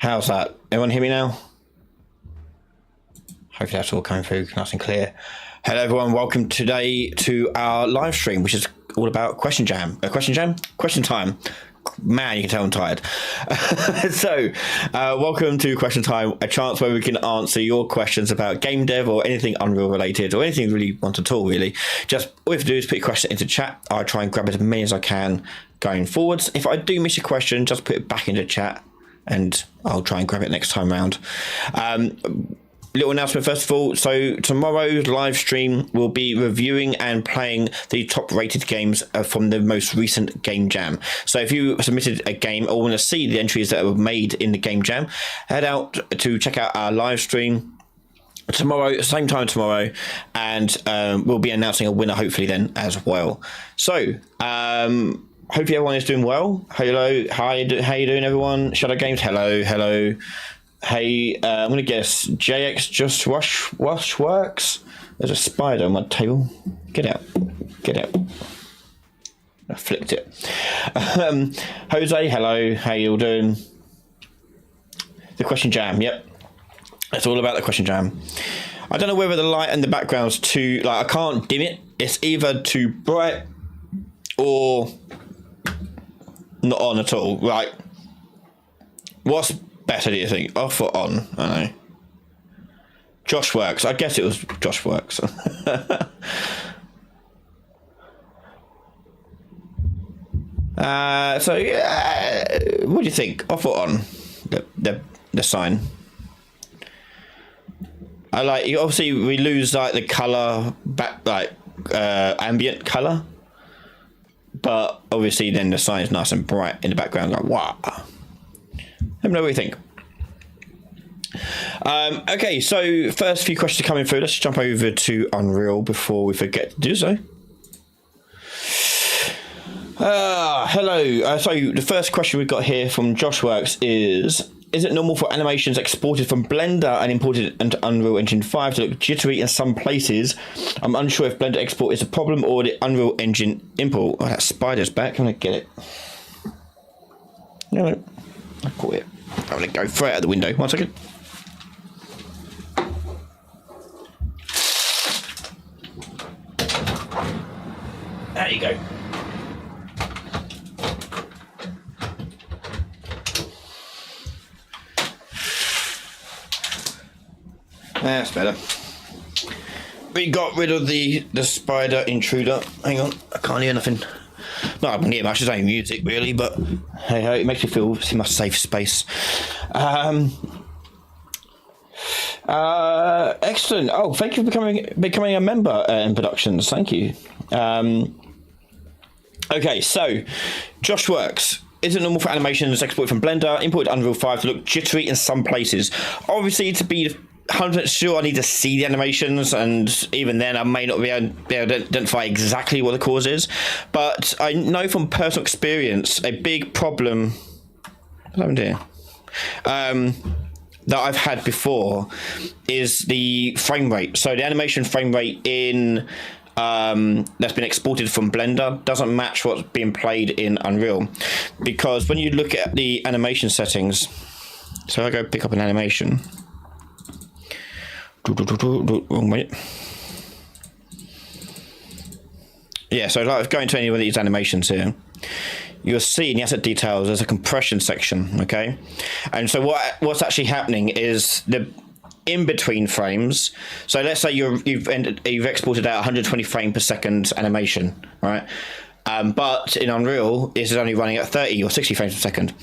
How's that? Everyone hear me now? Hopefully that's all coming through nice and clear. Hello everyone, welcome today to our live stream, which is all about question time. Man, you can tell I'm tired. So, welcome to Question Time, a chance where we can answer your questions about game dev or anything Unreal related or anything you really want at all, really. Just all you have to do is put your question into chat. I'll try and grab as many as I can going forwards. If I do miss a question, just put it back into chat and I'll try and grab it next time round. Little announcement first of all. So tomorrow's live stream will be reviewing and playing the top rated games from the most recent Game Jam. So if you submitted a game or want to see the entries that were made in the Game Jam, head out to check out our live stream tomorrow, same time tomorrow, and we'll be announcing a winner hopefully then as well. So hopefully everyone is doing well. Hello, hi, how you doing everyone? Shadow Games, hello. Hey, I'm going to guess JX just wash works. There's a spider on my table. Get out. I flicked it. Jose, hello. How you all doing? The Question Jam, yep. It's all about the Question Jam. I don't know whether the light in the background's too... I can't dim it. It's either too bright or not on at all. Right. What's better, do you think? Off or on? I know. Josh Works. I guess it was Josh Works. So yeah, what do you think? Off or on? The sign. I like. Obviously, we lose the color back, ambient color, but obviously then the sign is nice and bright in the background. Wow. Let me know what you think. Okay, so first few questions are coming through. Let's jump over to Unreal before we forget to do so. Hello. So the first question we've got here from Josh Works is it normal for animations exported from Blender and imported into Unreal Engine 5 to look jittery in some places? I'm unsure if Blender export is a problem or the Unreal Engine import. Oh, that spider's back. I'm going to get it. No, I caught it. I'm going to go throw it out the window. 1 second. There you go. That's better. We got rid of the spider intruder. Hang on, I can't hear nothing. No, I can hear much. There's no music really, but hey, it makes me feel in my safe space. Excellent. Oh, thank you for becoming a member in Productions. Thank you. Okay, so Josh Works. Is it normal for animations exported from Blender, imported Unreal 5 to look jittery in some places? Obviously, to be 100% sure, I need to see the animations, and even then I may not be able to identify exactly what the cause is. But I know from personal experience, a big problem that I've had before is the frame rate. So the animation frame rate in that's been exported from Blender doesn't match what's being played in Unreal, because when you look at the animation settings, so I go pick up an animation. Wrong way. Yeah, so going to any of these animations here, you'll see in the asset details there's a compression section, okay? And so what's actually happening is the in between frames. So let's say you've exported out 120 frame per second animation, right? But in Unreal, it's only running at 30 or 60 frames per second.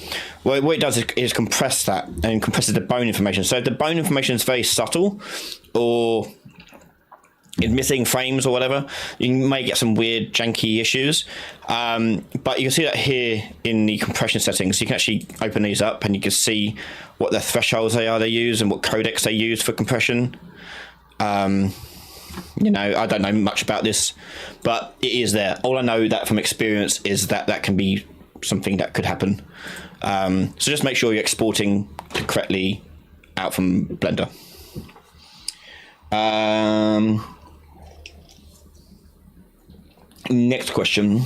Well, what it does is compress that and compresses the bone information. So if the bone information is very subtle or in missing frames or whatever, you may get some weird janky issues. But you can see that here in the compression settings. You can actually open these up and you can see what the thresholds they use and what codecs they use for compression. You know, I don't know much about this, but it is there. All I know that from experience is that can be something that could happen. So just make sure you're exporting correctly out from Blender. Next question.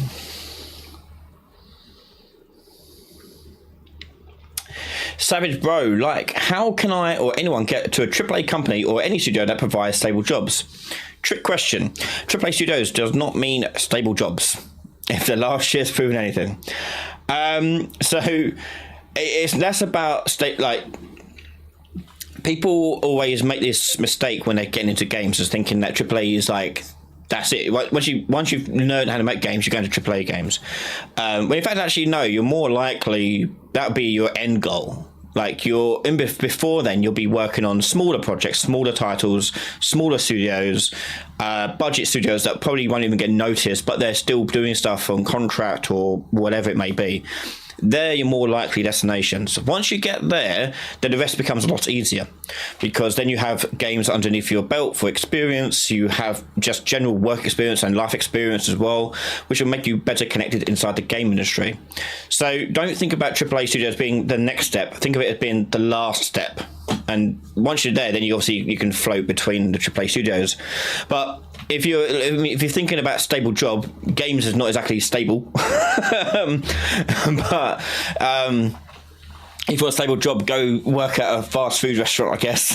Savage Bro, like, how can I or anyone get to a AAA company or any studio that provides stable jobs? Trick question. AAA Studios does not mean stable jobs, if the last year's proven anything. So it's less about people always make this mistake when they're getting into games, is thinking that AAA is like, that's it. Once you've learned how to make games, you're going to AAA games. When in fact, actually, no, you're more likely that'll be your end goal. Like before then, you'll be working on smaller projects, smaller titles, smaller studios, budget studios that probably won't even get noticed, but they're still doing stuff on contract or whatever it may be. They're your more likely destinations. Once you get there, then the rest becomes a lot easier, because then you have games underneath your belt for experience. You have just general work experience and life experience as well, which will make you better connected inside the game industry. So don't think about AAA studios being the next step. Think of it as being the last step. And once you're there, then you can float between the AAA studios. But if you're thinking about stable job, games is not exactly stable. But if you want a stable job, go work at a fast food restaurant, I guess.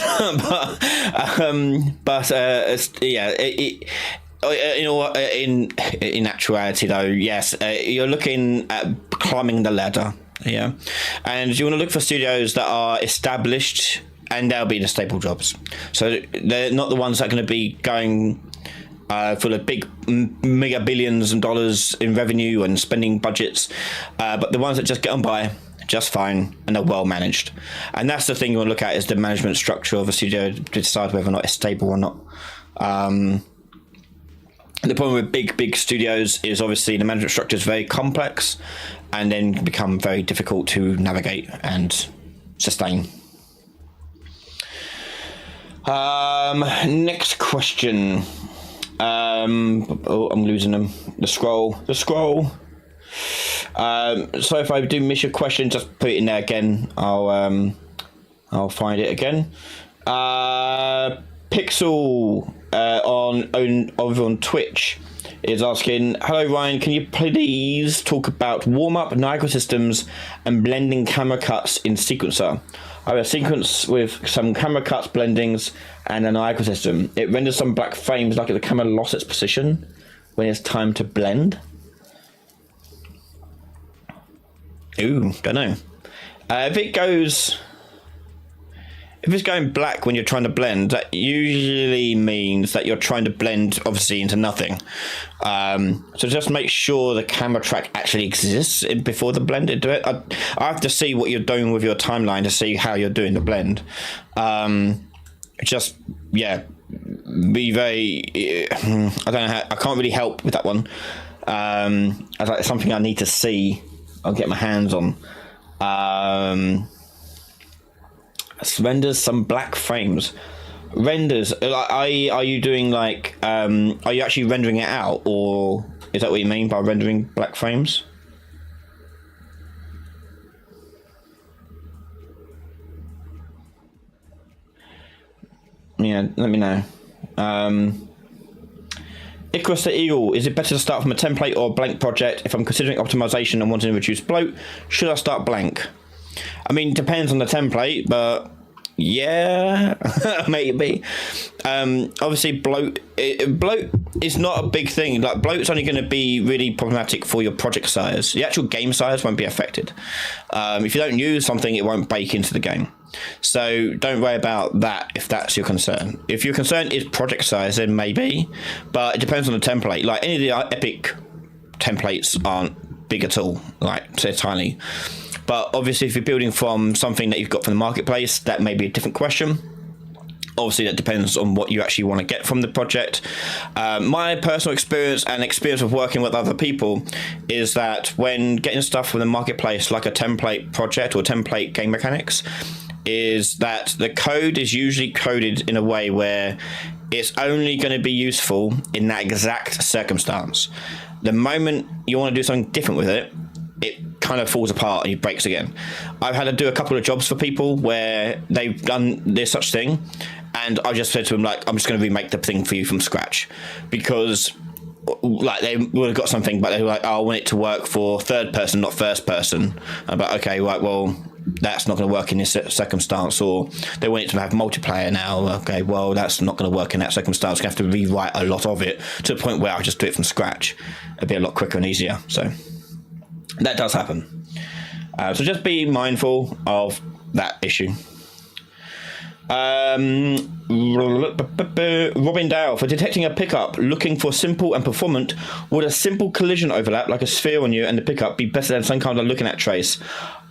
In actuality, though, yes, you're looking at climbing the ladder. Yeah, and you want to look for studios that are established, and they'll be the stable jobs. So they're not the ones that are going to be going for the big mega billions of dollars in revenue and spending budgets, but the ones that just get on by just fine and are well managed. And that's the thing you want to look at, is the management structure of a studio to decide whether or not it's stable or not. The problem with big studios is obviously the management structure is very complex and then become very difficult to navigate and sustain. Next question. I'm losing them. The scroll. So if I do miss your question, just put it in there again. I'll find it again. Pixel over on Twitch is asking, hello Ryan, can you please talk about warm-up, Niagara systems, and blending camera cuts in sequencer? I have a sequence with some camera cuts, blendings, and a Niagara system. It renders some black frames like the camera lost its position when it's time to blend. Ooh, don't know. If it's going black when you're trying to blend, that usually means that you're trying to blend, obviously, into nothing. So just make sure the camera track actually exists before the blend. I have to see what you're doing with your timeline to see how you're doing the blend. Be very... I don't know how... I can't really help with that one. It's something I need to see. I'll get my hands on. Renders some black frames. Renders, are you doing like are you actually rendering it out, or is that what you mean by rendering black frames? Yeah, let me know. Icarus the Eagle, is it better to start from a template or a blank project? If I'm considering optimization and wanting to reduce bloat, should I start blank? I mean, it depends on the template, but yeah, maybe. Obviously, bloat is not a big thing. Like, bloat's only going to be really problematic for your project size. The actual game size won't be affected. If you don't use something, it won't bake into the game. So don't worry about that if that's your concern. If your concern is project size, then maybe. But it depends on the template. Like, any of the Epic templates aren't big at all. Like, they're tiny. But obviously, if you're building from something that you've got from the marketplace, that may be a different question. Obviously, that depends on what you actually want to get from the project. My personal experience and experience of working with other people is that when getting stuff from the marketplace, like a template project or template game mechanics, is that the code is usually coded in a way where it's only going to be useful in that exact circumstance. The moment you want to do something different with it, it kind of falls apart and it breaks again. I've had to do a couple of jobs for people where they've done this such thing, and I just said to them, like, I'm just going to remake the thing for you from scratch, because like they would have got something, but they were like, oh, I want it to work for third person, not first person. I'm like, okay, right, well, that's not going to work in this circumstance, or they want it to have multiplayer now. Okay, well, that's not going to work in that circumstance. We're going to have to rewrite a lot of it to the point where I'll just do it from scratch. It'll be a lot quicker and easier. So that does happen. So just be mindful of that issue. Robin Dow, for detecting a pickup looking for simple and performant, would a simple collision overlap like a sphere on you and the pickup be better than some kind of looking at trace?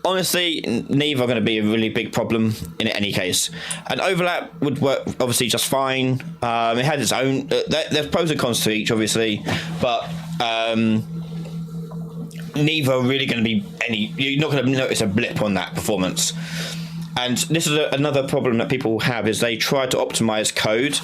Honestly, neither are going to be a really big problem in any case. An overlap would work obviously just fine. It has its own there's pros and cons to each, obviously, but neither are really going to be you're not going to notice a blip on that performance. And this is another problem that people have, is they try to optimize code,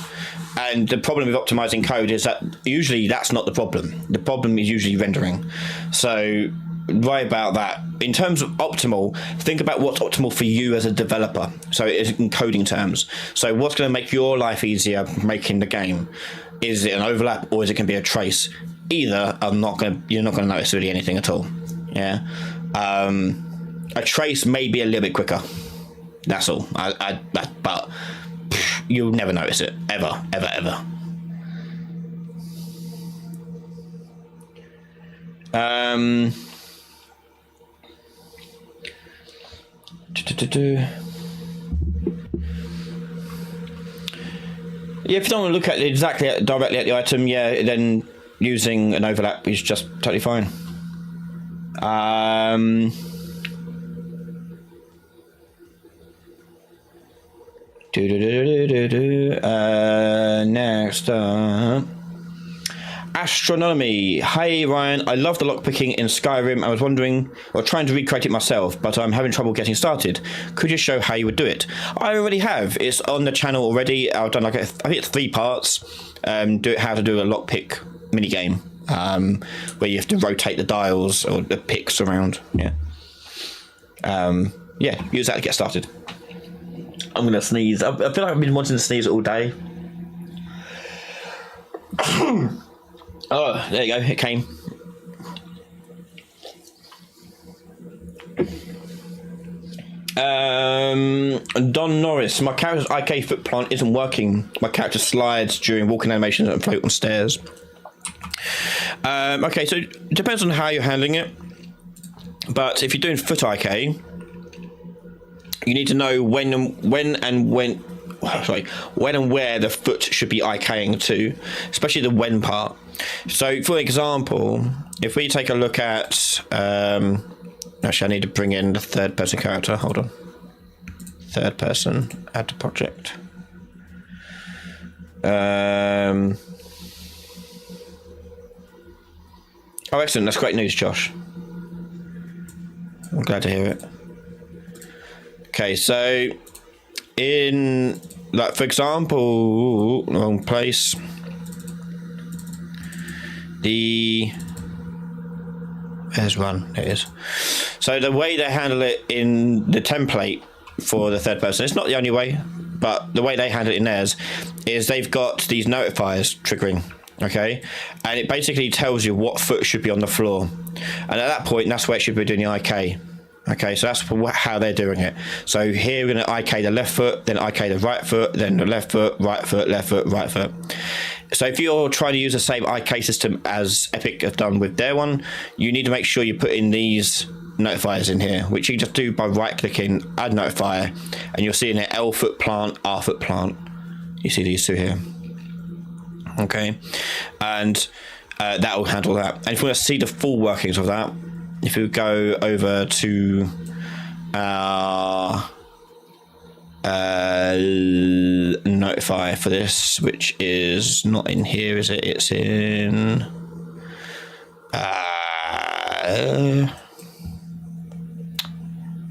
and the problem with optimizing code is that usually that's not the problem. The problem is usually rendering. So right about that. In terms of optimal, think about what's optimal for you as a developer. So it is in coding terms. So what's going to make your life easier making the game? Is it an overlap, or is it going to be a trace? Either you're not going to notice really anything at all. Yeah. A trace may be a little bit quicker. That's all. But you'll never notice it. Ever. Yeah, if you don't want to look at it directly at the item, yeah, then using an overlap is just totally fine. Next up, Astronomy. Hey Ryan, I love the lockpicking in Skyrim. I was wondering, or trying to recreate it myself, but I'm having trouble getting started. Could you show how you would do it? I already have. It's on the channel already. I've done I think it's 3 parts. How to do a lockpick minigame, where you have to rotate the dials or the picks around. Yeah. Use that to get started. I'm gonna sneeze. I feel like I've been wanting to sneeze all day. Oh, there you go. It came. Don Norris. My character's IK foot plant isn't working. My character slides during walking animations and float on stairs. Okay, so it depends on how you're handling it. But if you're doing foot IK, you need to know when and where the foot should be IKing to, especially the when part. So, for example, if we take a look at, actually, I need to bring in the third person character. Hold on. Third person, add to project. Oh, excellent. That's great news, Josh. I'm glad to hear it. Okay, so in, like, for example, wrong place. There's one. There it is. So the way they handle it in the template for the third person, it's not the only way, but the way they handle it in theirs is they've got these notifiers triggering. Okay, and it basically tells you what foot should be on the floor, and at that point, that's where it should be doing the IK. Okay, so that's how they're doing it. So here we're going to IK the left foot, then IK the right foot, then the left foot, left foot, right foot. So if you're trying to use the same IK system as Epic have done with their one, you need to make sure you put in these notifiers in here, which you can just do by right-clicking, add notifier, and you'll see in there L foot plant, R foot plant. You see these two here. Okay, and that will handle that. And if you want to see the full workings of that, if we go over to our notify for this, which is not in here, is it? It's in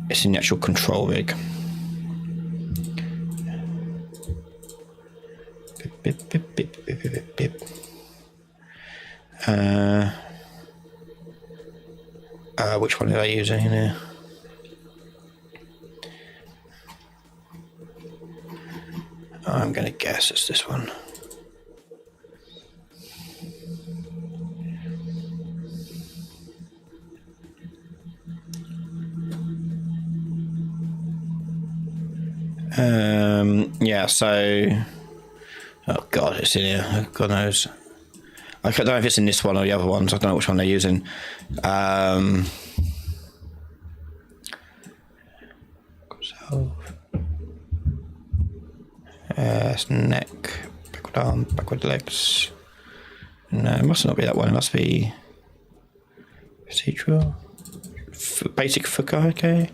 it's in the actual control rig. Bip, bip, bip, bip, bip, bip. Which one did I use in here? I'm going to guess it's this one. Yeah, so... Oh, God, it's in here. God knows. I don't know if it's in this one or the other ones. I don't know which one they're using. It's neck, backward arm, backward legs. No, it must not be that one. It must be procedural. Basic foot guy, okay.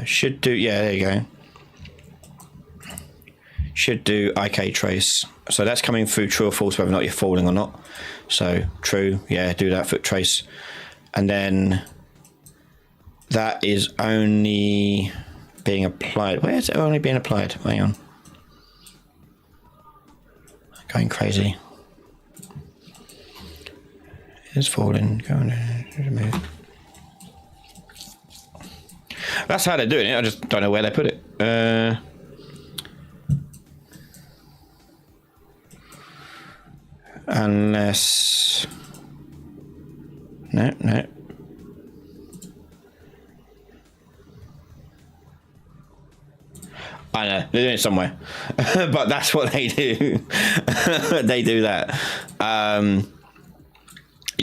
Should do, yeah, there you go. Should do IK trace. So that's coming through true or false, whether or not you're falling or not. So true, yeah, do that foot trace. And then that is only being applied. Where is it only being applied? Hang on. Going crazy. It's falling. Going to move. That's how they're doing it. I just don't know where they put it. Unless... No. I know, they're doing it somewhere. But that's what they do. They do that.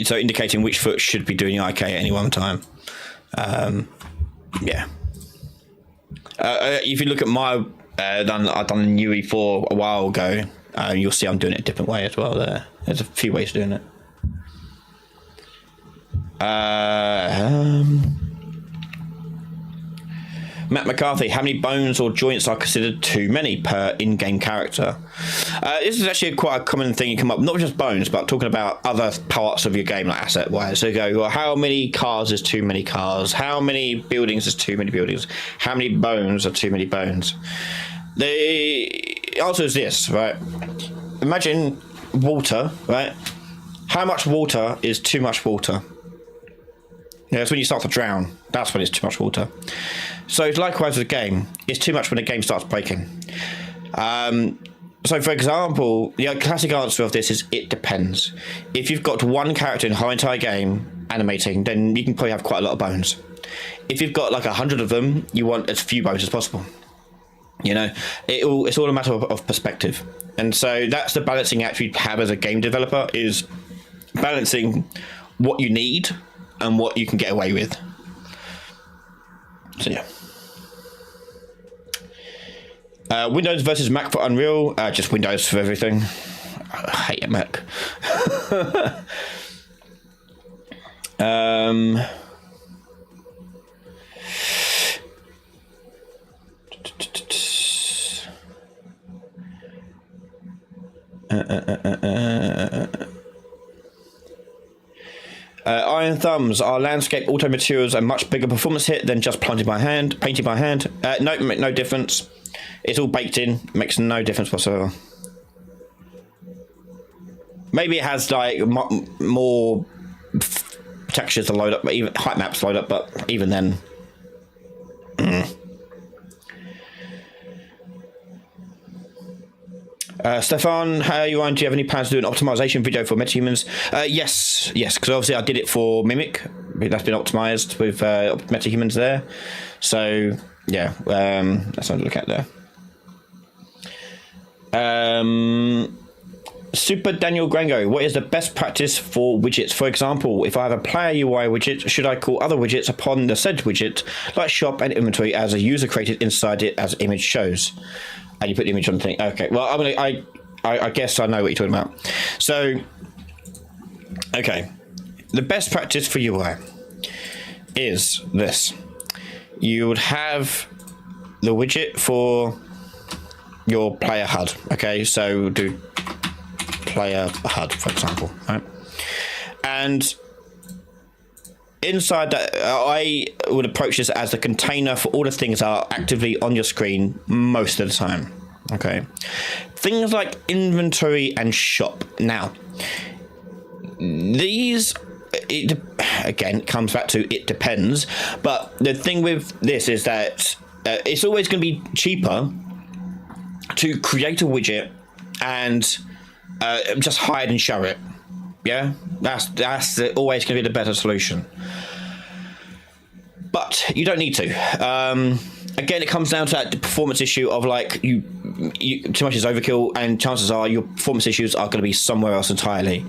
So indicating which foot should be doing IK at any one time. Yeah. If you look at my... I've done UE4 a while ago. You'll see I'm doing it a different way as well there. There's a few ways of doing it. Matt McCarthy, how many bones or joints are considered too many per in-game character? This is actually quite a common thing you come up, not just bones, but talking about other parts of your game, like asset-wise. So you go, well, how many cars is too many cars? How many buildings is too many buildings? How many bones are too many bones? The answer is this, right? Imagine water, right? How much water is too much water? Yeah, it's when you start to drown. That's when it's too much water. So it's likewise with the game. It's too much when the game starts breaking. So for example, the classic answer of this is it depends. If you've got one character in the whole entire game animating, then you can probably have quite a lot of bones. If you've got like 100 of them, you want as few bones as possible. You know, it's all a matter of perspective. And so that's the balancing act you have as a game developer, is balancing what you need and what you can get away with. So yeah. Windows versus Mac for Unreal. Just Windows for everything. I hate it, Mac. Iron Thumbs, are landscape auto materials a much bigger performance hit than just painting by hand? No difference. It's all baked in, makes no difference whatsoever. Maybe it has like more textures to load up, even height maps load up, but even then. Stefan, how are you on? Do you have any plans to do an optimization video for MetaHumans? Yes, because obviously I did it for Mimic. That's been optimized with MetaHumans there. So yeah, that's something to look at there. Super Daniel Grango, what is the best practice for widgets? For example, if I have a player UI widget, should I call other widgets upon the said widget, like shop and inventory, as a user created inside it as image shows? And you put the image on the thing. Okay, well, I guess I know what you're talking about. So, okay, the best practice for UI is this. You would have the widget for your player HUD. Okay, so do player HUD, for example, right? And inside that, I would approach this as the container for all the things that are actively on your screen most of the time. Okay, things like inventory and shop. Now, these, again, comes back to it depends. But the thing with this is that it's always going to be cheaper to create a widget and just hide and show it. Yeah, that's always going to be the better solution. but you don't need to. Again, it comes down to that performance issue of like you too much is overkill, and chances are your performance issues are going to be somewhere else entirely.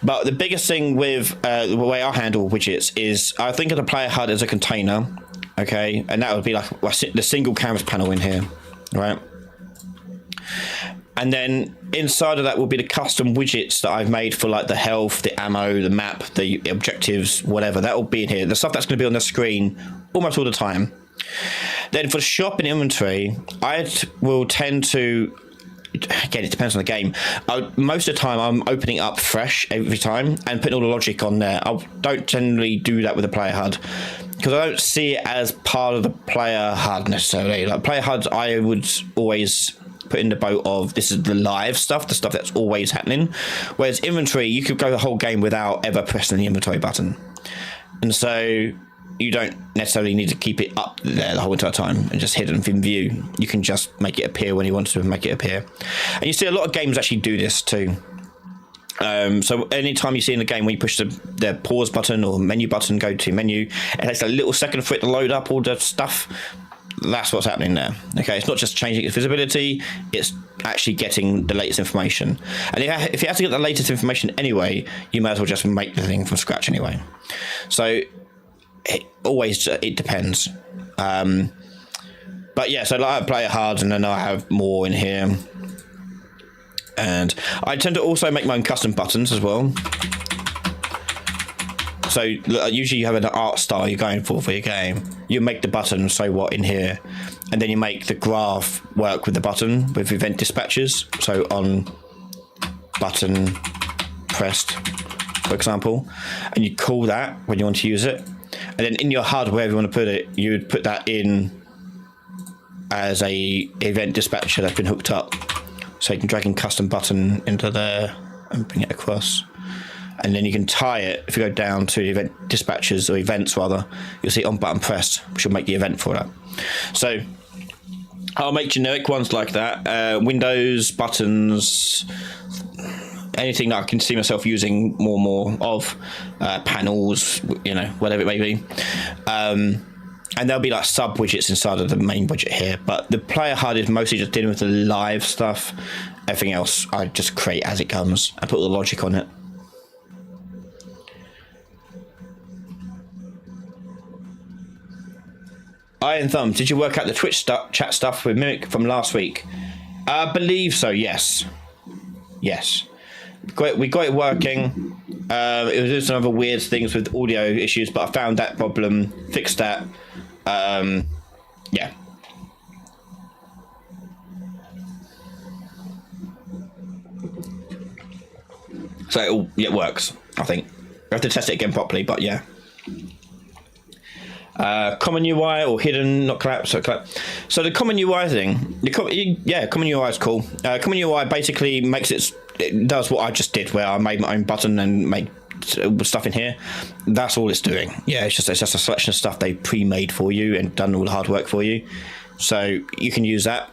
But the biggest thing with the way I handle widgets is I think of the player HUD as a container, okay, and that would be like the single canvas panel in here, right? And then inside of that will be the custom widgets that I've made for like the health, the ammo, the map, the objectives, whatever. That will be in here. The stuff that's going to be on the screen almost all the time. Then for the shop and inventory, I will tend to, again, it depends on the game. Most of the time, I'm opening up fresh every time and putting all the logic on there. I don't generally do that with the player HUD because I don't see it as part of the player HUD necessarily. Like player HUD, I would always put in the boat of this is the live stuff, the stuff that's always happening. Whereas inventory, you could go the whole game without ever pressing the inventory button. And so you don't necessarily need to keep it up there the whole entire time and just hidden from view. You can just make it appear when you want to make it appear. And you see a lot of games actually do this too. So anytime you see in the game when you push the pause button or menu button, go to menu, it takes a little second for it to load up all the stuff. That's what's happening there. Okay, it's not just changing its visibility, it's actually getting the latest information. And if you have to get the latest information anyway, you might as well just make the thing from scratch anyway. So it depends. But yeah, so like I play hard and then I have more in here. And I tend to also make my own custom buttons as well. So usually you have an art style you're going for your game. You make the button, so what, in here. And then you make the graph work with the button with event dispatches. So on button pressed, for example. And you call that when you want to use it. And then in your HUD, wherever you want to put it, you would put that in as a event dispatcher that's been hooked up. So you can drag in custom button into there and bring it across. And then you can tie it, if you go down to event dispatchers, or events rather, you'll see on button pressed, which will make the event for that. So I'll make generic ones like that. Windows, buttons, anything that I can see myself using more and more of, panels, you know, whatever it may be. And there'll be like sub widgets inside of the main widget here, but the player HUD is mostly just dealing with the live stuff. Everything else I just create as it comes. I put all the logic on it. Iron Thumb, did you work out the Twitch chat stuff with Mimic from last week? I believe so, yes. Yes. We got it working. It was just some other weird things with audio issues, but I found that problem, fixed that. Yeah. So it works, I think. I have to test it again properly, but yeah. Common UI or hidden, not collapse, or collapse. So the common UI thing, common UI is cool. Common UI basically it does what I just did, where I made my own button and made stuff in here. That's all it's doing. Yeah, it's just a selection of stuff they pre-made for you and done all the hard work for you. So you can use that.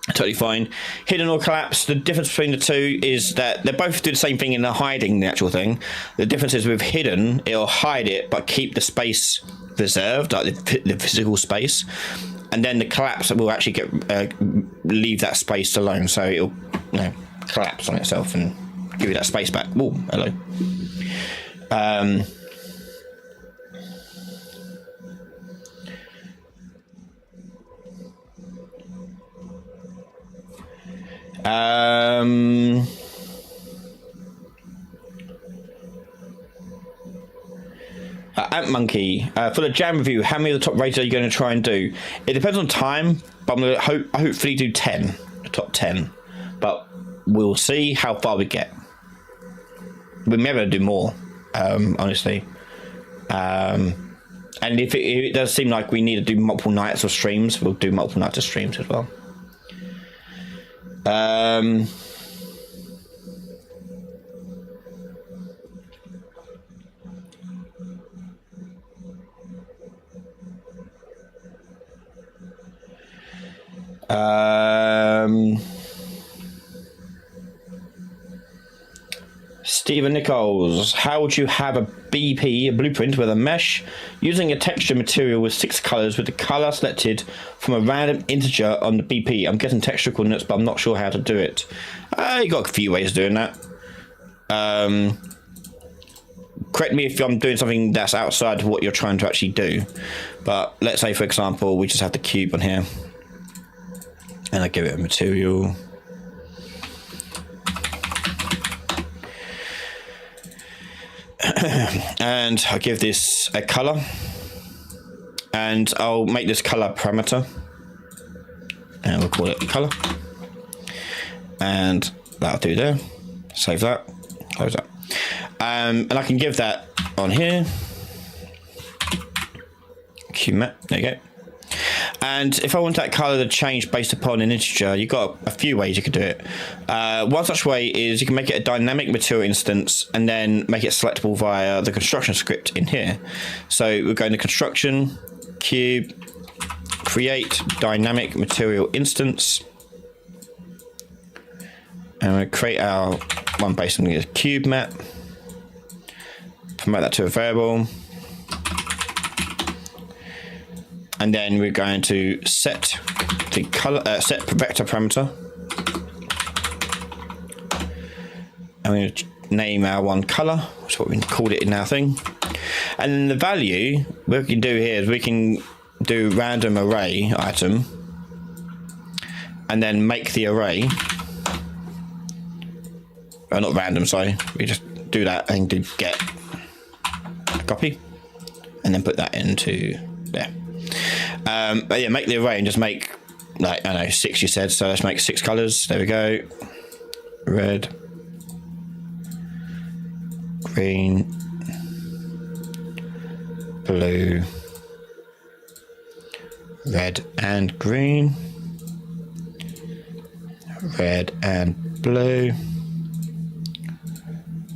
Totally fine. Hidden or collapse, the difference between the two is that they both do the same thing in the hiding the actual thing. The difference is with hidden, it'll hide it but keep the space reserved, like the physical space. And then the collapse will actually leave that space alone, so it'll collapse on itself and give you that space back. Oh, hello. Ant Monkey, for the jam review, how many of the top rated are you going to try and do? It depends on time, but I'm going to hopefully do 10, the top 10. But we'll see how far we get. We may be able to do more, honestly. And if it does seem like we need to do multiple nights of streams, we'll do multiple nights of streams as well. Stephen Nichols, how would you have a BP, a blueprint with a mesh using a texture material with 6 colors with the color selected from a random integer on the BP? I'm getting texture coordinates, but I'm not sure how to do it. You got a few ways of doing that. Correct me if I'm doing something that's outside of what you're trying to actually do. But let's say, for example, we just have the cube on here. And I give it a material. And I'll give this a color. And I'll make this color parameter. And we'll call it color. And that'll do there. Save that. Close that. And I can give that on here. Qmat, there you go. And if I want that color to change based upon an integer, you've got a few ways you could do it. One such way is you can make it a dynamic material instance and then make it selectable via the construction script in here. So we're going to construction, cube, create dynamic material instance. And we'll create our one based on the cube map. Promote that to a variable. And then we're going to set the color, set vector parameter. I'm going to name our one color, that's what we called it in our thing. And then the value, what we can do here is we can do random array item and then make the array. Oh, not random, sorry. We just do that and do get copy and then put that into there. But yeah, make the array and just make, like, I don't know, 6 you said, so let's make 6 colors. There we go. Red, green, blue, red and green, red and blue,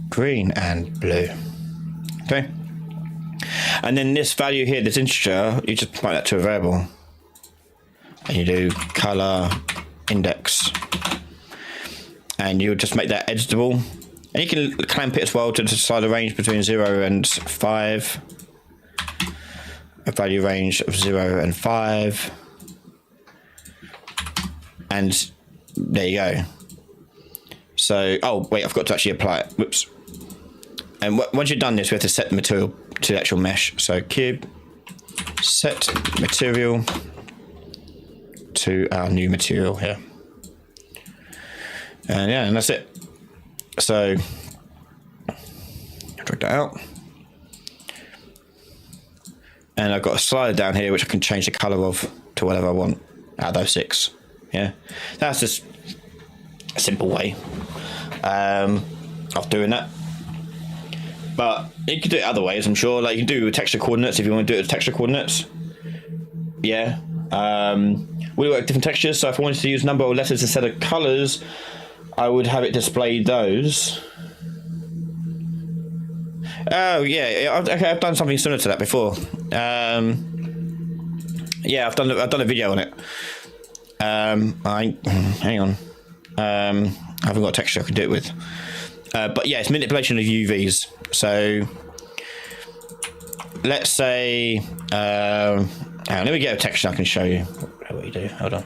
green and blue. Okay. And then this value here, this integer, you just promote that to a variable. And you do color index. And you just make that editable. And you can clamp it as well to decide a range between 0 and 5. A value range of 0 and 5. And there you go. So, oh, wait, I've got to actually apply it. Whoops. And once you've done this, we have to set the material to the actual mesh. So cube, set material to our new material here. And yeah, and that's it. So drag that out. And I've got a slider down here which I can change the color of to whatever I want out of those 6. Yeah, that's just a simple way of doing that. But you could do it other ways, I'm sure. Like you can do texture coordinates if you want to do it with texture coordinates. Yeah. We work with different textures, so if I wanted to use number or letters instead of colors, I would have it display those. Oh yeah, okay. I've done something similar to that before. Yeah, I've done a video on it. Hang on. I haven't got a texture I can do it with. But yeah, it's manipulation of UVs. So let's say, let me get a texture I can show you what you do. Hold on.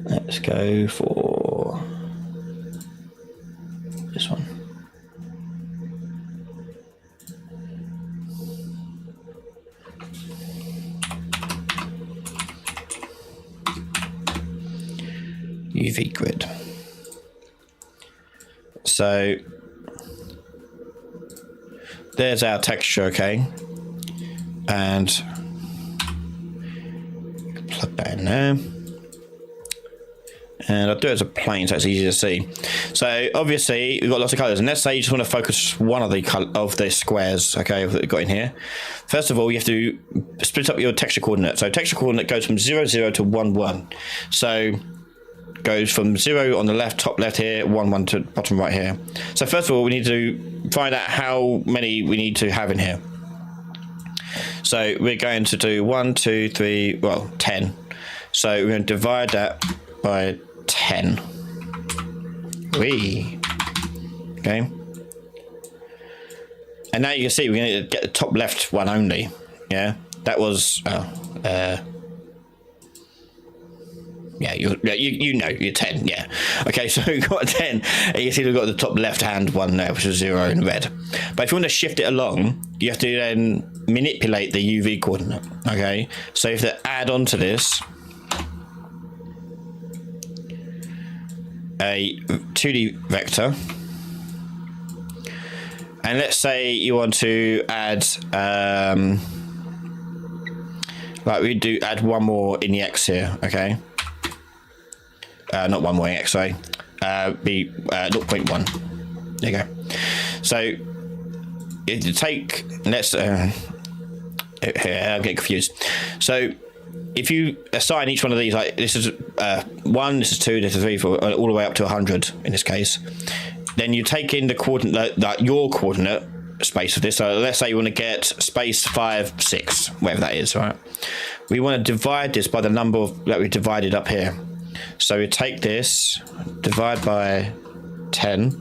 Let's go for this one. UV grid. So there's our texture, okay? And plug that in there. And I'll do it as a plane so it's easy to see. So obviously we've got lots of colors, and let's say you just want to focus one of the squares, okay, that we've got in here. First of all, you have to split up your texture coordinate. So texture coordinate goes from 0, 0 to 1, 1. So goes from 0 on the left, top left here, 1, 1 to bottom right here. So first of all, we need to find out how many we need to have in here. So we're going to do 1, 2, 3, well, 10. So we're going to divide that by 10. Okay. And now you can see we're going to get the top left one only. Yeah, that was yeah, you know, you're 10, yeah. Okay, so we've got a 10, and you see we've got the top left-hand one there, which is 0 in red. But if you want to shift it along, you have to then manipulate the UV coordinate, okay? So you have to add on to this a 2D vector. And let's say you want to add, like we do, add one more in the X here, okay? Not one more in X, sorry. Be 0.1. There you go. So if you take, let's, here, I'm getting confused. So if you assign each one of these, like this is 1, this is 2, this is 3, 4, all the way up to 100 in this case, then you take in the coordinate, like your coordinate space of this. So let's say you want to get space 5, 6, whatever that is, right? We want to divide this by the number of, that we divided up here. So we take this, divide by 10,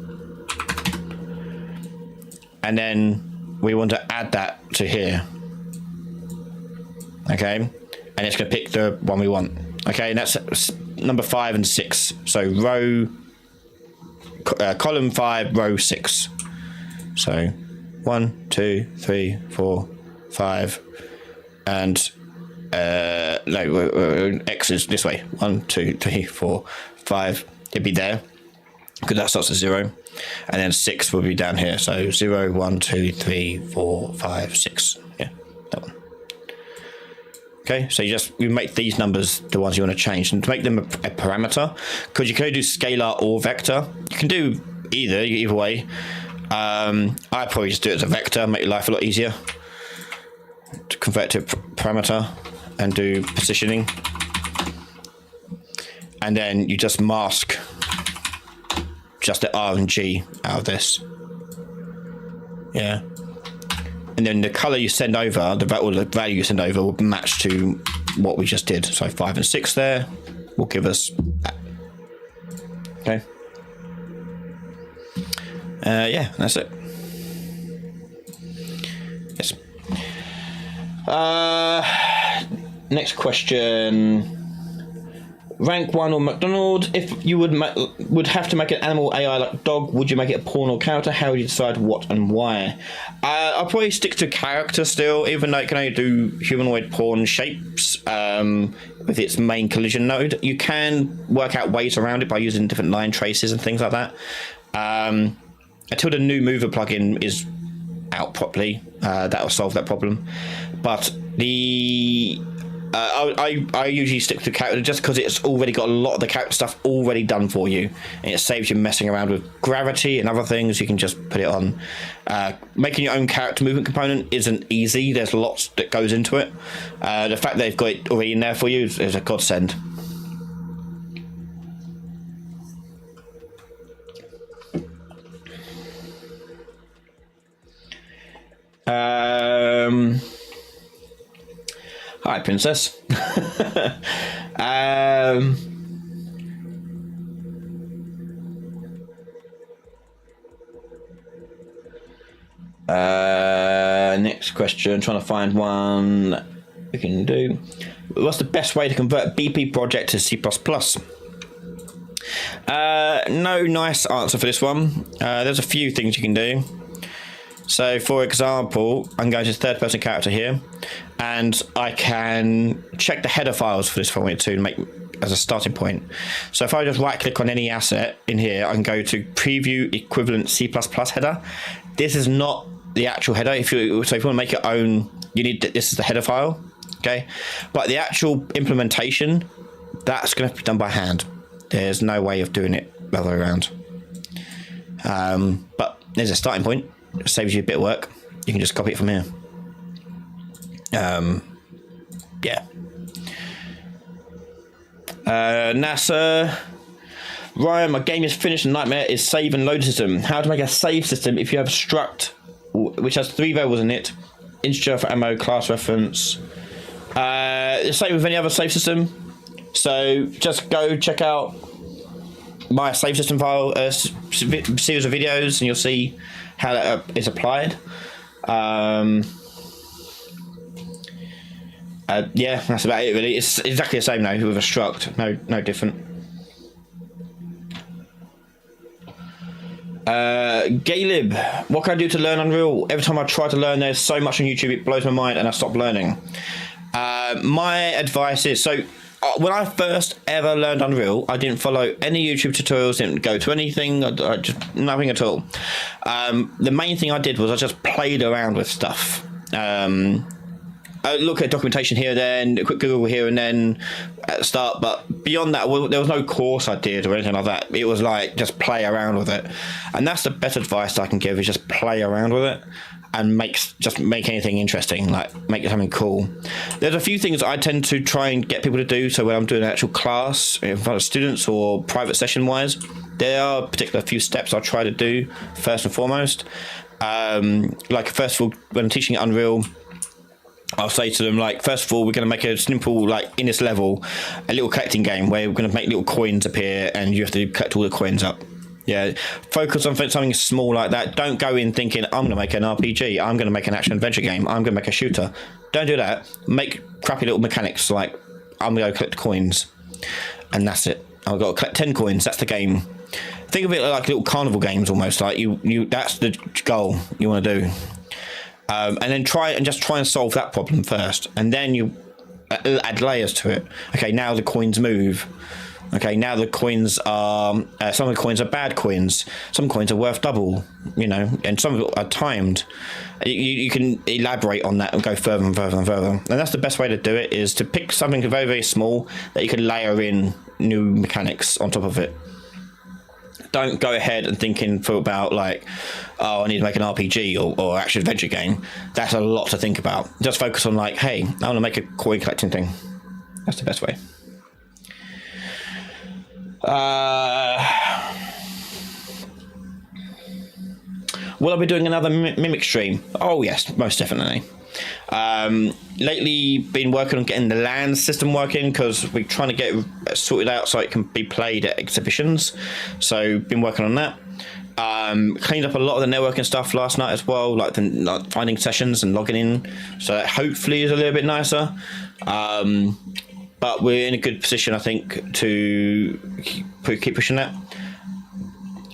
and then we want to add that to here. Okay, and it's going to pick the one we want. Okay, and that's number 5 and 6. So row, column 5, row 6. So 1, 2, 3, 4, 5, and no, X is this way. 1, 2, 3, 4, 5. It'd be there because that starts at 0, and then 6 will be down here. So 0, 1, 2, 3, 4, 5, 6. Yeah, that one. Okay, so you make these numbers the ones you want to change, and to make them a parameter, because you can only do scalar or vector. You can do either way. I probably just do it as a vector, make your life a lot easier. To convert to a parameter and do positioning, and then you just mask just the R and G out of this. Yeah, and then the color you send over, the value you send over, will match to what we just did. So 5 and 6 there will give us that. Okay. Yeah, that's it. Yes. Next question. Rank 1 or McDonald's. If you would have to make an animal AI like dog, would you make it a pawn or character? How would you decide what and why? I'll probably stick to character still, even though it can only do humanoid pawn shapes with its main collision node. You can work out ways around it by using different line traces and things like that. Until the new mover plugin is out properly, that will solve that problem. But the I usually stick to character just because it's already got a lot of the character stuff already done for you, and it saves you messing around with gravity and other things. You can just put it on. Making your own character movement component isn't easy. There's lots that goes into it. The fact they've got it already in there for you is a godsend. Hi, princess. Next question. Trying to find one we can do. What's the best way to convert BP project to C++? No nice answer for this one. There's a few things you can do. So, for example, I'm going to third person character here, and I can check the header files for this if I wanted to make as a starting point. So if I just right click on any asset in here, I can go to preview equivalent C++ header. This is not the actual header. If you want to make your own, you need this is the header file, okay? But the actual implementation, that's going to be done by hand. There's no way of doing it the other way around. But there's a starting point. It saves you a bit of work. You can just copy it from here. Yeah. NASA, Ryan, my game is finished. Nightmare is save and load system. How to make a save system if you have a struct which has 3 variables in it: integer for ammo, class reference. Same with any other save system. So just go check out my save system file, series of videos, and you'll see how that is applied. Yeah, that's about it really. It's exactly the same now with a struct, no different. Galib, what can I do to learn Unreal? Every time I try to learn, there's so much on YouTube, it blows my mind and I stop learning. My advice is, so when I first ever learned Unreal, I didn't follow any YouTube tutorials, didn't go to anything, I just nothing at all. The main thing I did was I just played around with stuff. I look at documentation here and then, a quick Google here and then at the start, but beyond that, there was no course I did or anything like that. It was like, just play around with it. And that's the best advice I can give, is just play around with it and just make anything interesting, like make it something cool. There's a few things I tend to try and get people to do. So when I'm doing an actual class in front of students or private session wise, there are particular few steps I try to do first and foremost. Like first of all, when I'm teaching Unreal, I'll say to them, like, first of all, we're going to make a simple, like, in this level, a little collecting game where we're going to make little coins appear and you have to collect all the coins up. Yeah, focus on something small like that. Don't go in thinking, I'm going to make an RPG, I'm going to make an action-adventure game, I'm going to make a shooter. Don't do that. Make crappy little mechanics, like, I'm going to go collect coins, and that's it. I've got to collect 10 coins, that's the game. Think of it like little carnival games almost, like, that's the goal you want to do. And then try and solve that problem first, and then you add layers to it. Okay, now the coins move. Okay, now the coins are some of the coins are bad coins. Some coins are worth double, and some of them are timed. You can elaborate on that and go further and further and further. And that's the best way to do it, is to pick something very, very small that you can layer in new mechanics on top of it. Don't go ahead and thinking for about like, oh, I need to make an RPG or action adventure game. That's a lot to think about. Just focus on like, hey, I want to make a coin collecting thing. That's the best way. Will I be doing another Mimic stream? Oh yes, most definitely. Lately been working on getting the LAN system working, because we're trying to get it sorted out so it can be played at exhibitions. So been working on that. Cleaned up a lot of the networking stuff last night as well, like finding sessions and logging in, so that hopefully is a little bit nicer. But we're in a good position, I think, to keep pushing that.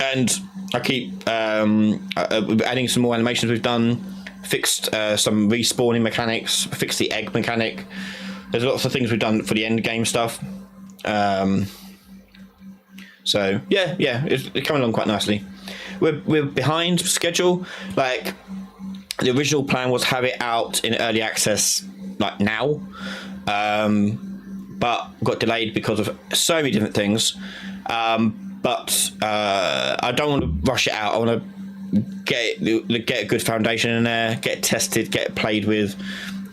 And I keep adding some more animations we've done. Fixed some respawning mechanics, fixed the egg mechanic. There's lots of things we've done for the end game stuff. So yeah, it's coming along quite nicely. We're behind schedule. Like, the original plan was to have it out in early access like now, but got delayed because of so many different things. But I don't want to rush it out. I want to get a good foundation in there, get it tested, get it played with,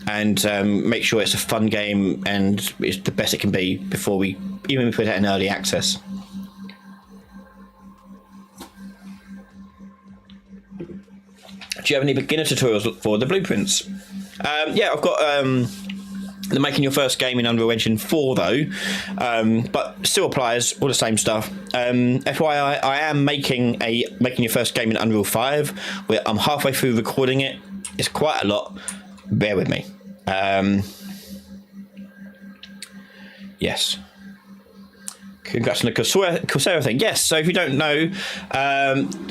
and make sure it's a fun game and it's the best it can be before we even put it in early access. Do you have any beginner tutorials for the blueprints? Yeah, I've got the making your first game in Unreal Engine 4 though, but still applies, all the same stuff. FYI, I am making your first game in Unreal 5, where I'm halfway through recording it. It's quite a lot, bear with me. Yes. Congrats on the Coursera thing. Yes, so if you don't know,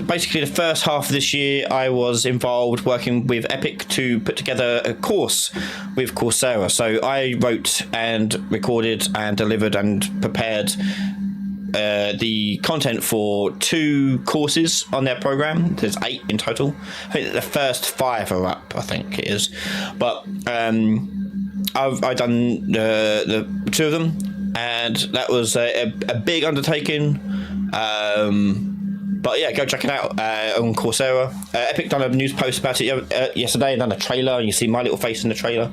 basically the first half of this year I was involved working with Epic to put together a course with Coursera. So I wrote and recorded and delivered and prepared the content for 2 courses on their program. There's 8 in total. I think the first 5 are up, I think it is. But I've done the 2 of them. And that was a big undertaking, but yeah, go check it out on Coursera. Epic done a news post about it yesterday, and done a trailer, and you see my little face in the trailer.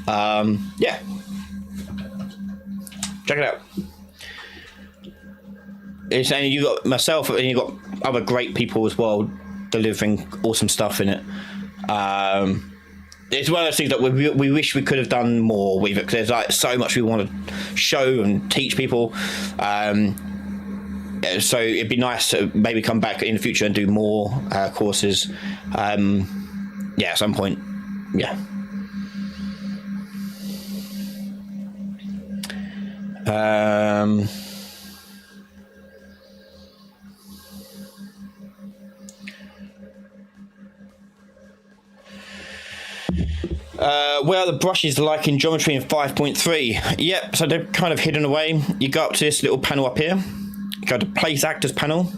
Yeah, check it out. It's, and you got myself, and you got other great people as well delivering awesome stuff in it. It's one of those things that we wish we could have done more with it, because there's like so much we want to show and teach people. So it'd be nice to maybe come back in the future and do more courses. Yeah, at some point. Yeah. Where are the brushes like in geometry in 5.3? Yep, so they're kind of hidden away. You go up to this little panel up here, you go to place actors panel,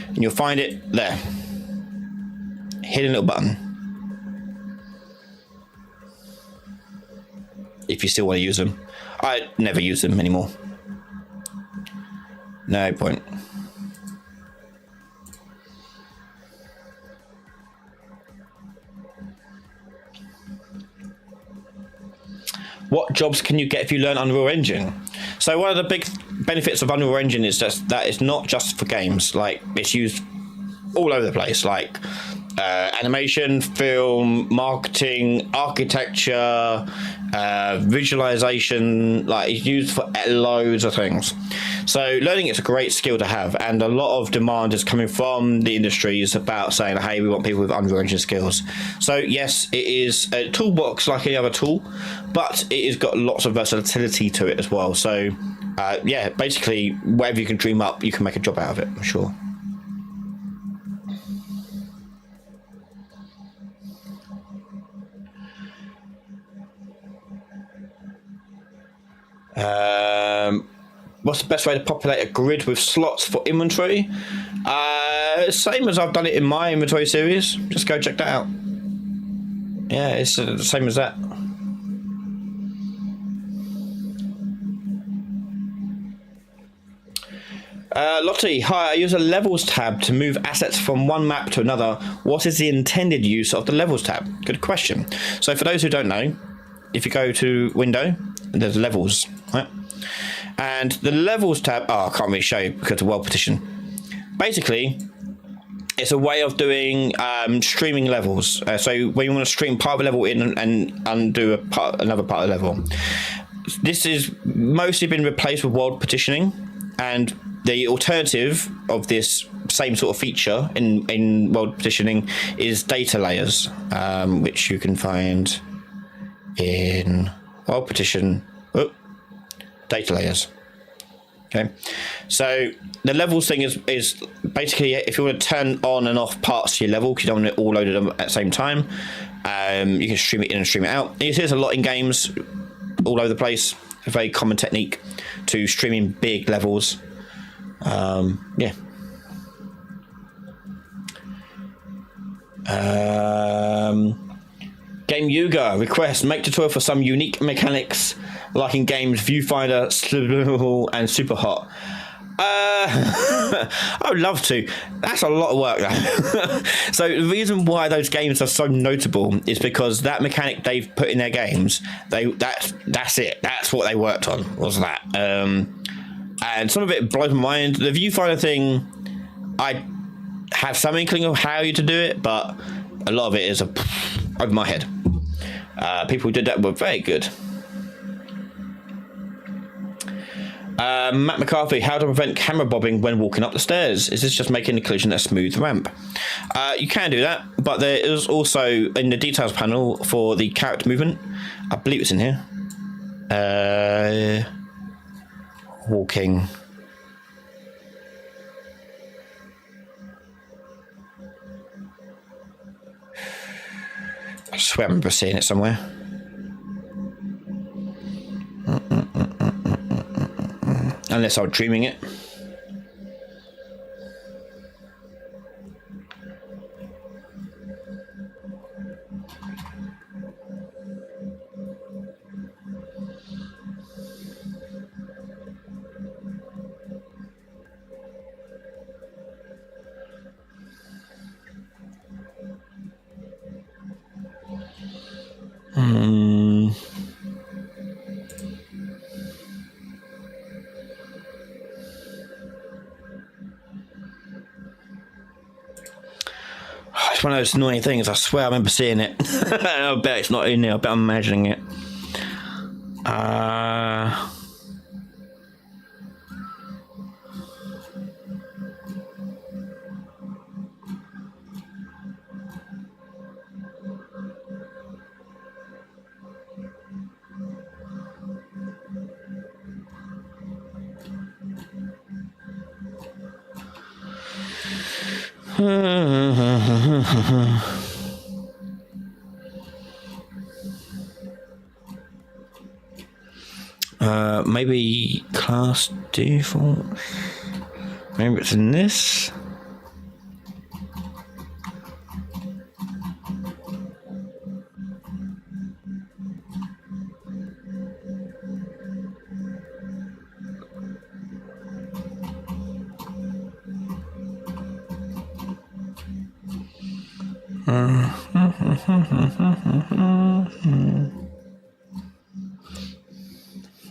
and you'll find it there. Hidden little button. If you still want to use them. I never use them anymore. No point. What jobs can you get if you learn Unreal Engine? So one of the big benefits of Unreal Engine is just that it's not just for games. Like, it's used all over the place, like animation, film, marketing, architecture, visualization. Like, it's used for loads of things. So learning it's a great skill to have, and a lot of demand is coming from the industries about saying, hey, we want people with Unreal Engine skills. So yes, it is a toolbox like any other tool, but it has got lots of versatility to it as well. So yeah, basically whatever you can dream up, you can make a job out of it, I'm sure. What's the best way to populate a grid with slots for inventory? Same as I've done it in my inventory series. Just go check that out. Yeah, it's the same as that. Lottie, hi, I use a levels tab to move assets from one map to another. What is the intended use of the levels tab? Good question. So for those who don't know, if you go to window, there's levels, right? And the levels tab, I can't really show you because of world partition. Basically, it's a way of doing streaming levels. So when you want to stream part of a level in and undo another part of the level. This has mostly been replaced with world partitioning, and the alternative of this same sort of feature in world partitioning is data layers, which you can find in world partition. Data layers. Okay, so the levels thing is basically if you want to turn on and off parts of your level because you don't want it all loaded at the same time, you can stream it in and stream it out. You see there's a lot in games all over the place. A very common technique to streaming big levels. Yeah. Game Yuga request make tutorial for some unique mechanics like in games Viewfinder, Slibble, and Super Hot. I would love to. That's a lot of work though. So the reason why those games are so notable is because that mechanic they've put in their games, that's it. That's what they worked on, was that. And some of it blows my mind. The Viewfinder thing, I have some inkling of how to do it, but a lot of it is over my head. People who did that were very good. Matt McCarthy, how to prevent camera bobbing when walking up the stairs? Is this just making the collision a smooth ramp? You can do that, but there is also in the details panel for the character movement. I believe it's in here. Walking. I swear I remember seeing it somewhere. Unless I was dreaming it. It's one of those annoying things. I swear I remember seeing it. I bet it's not in there. I bet I'm imagining it. Maybe class default. Maybe it's in this.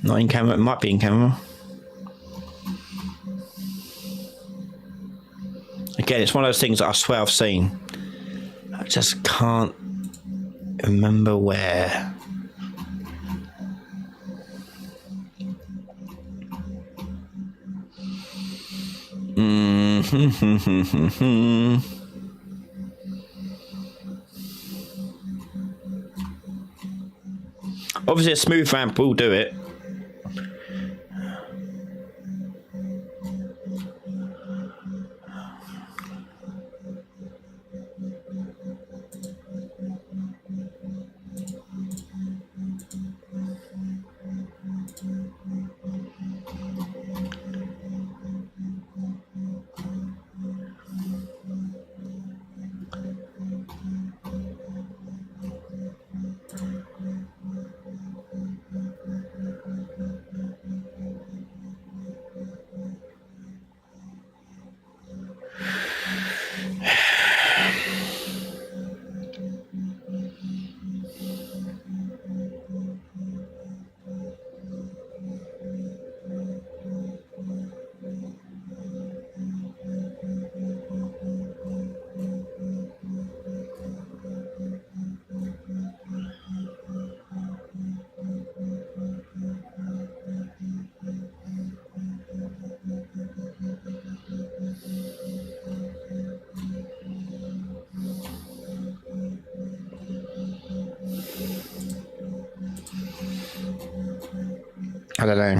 Not in camera, it might be in camera. Again, it's one of those things that I swear I've seen. I just can't remember where. Obviously, a smooth ramp will do it. I don't know.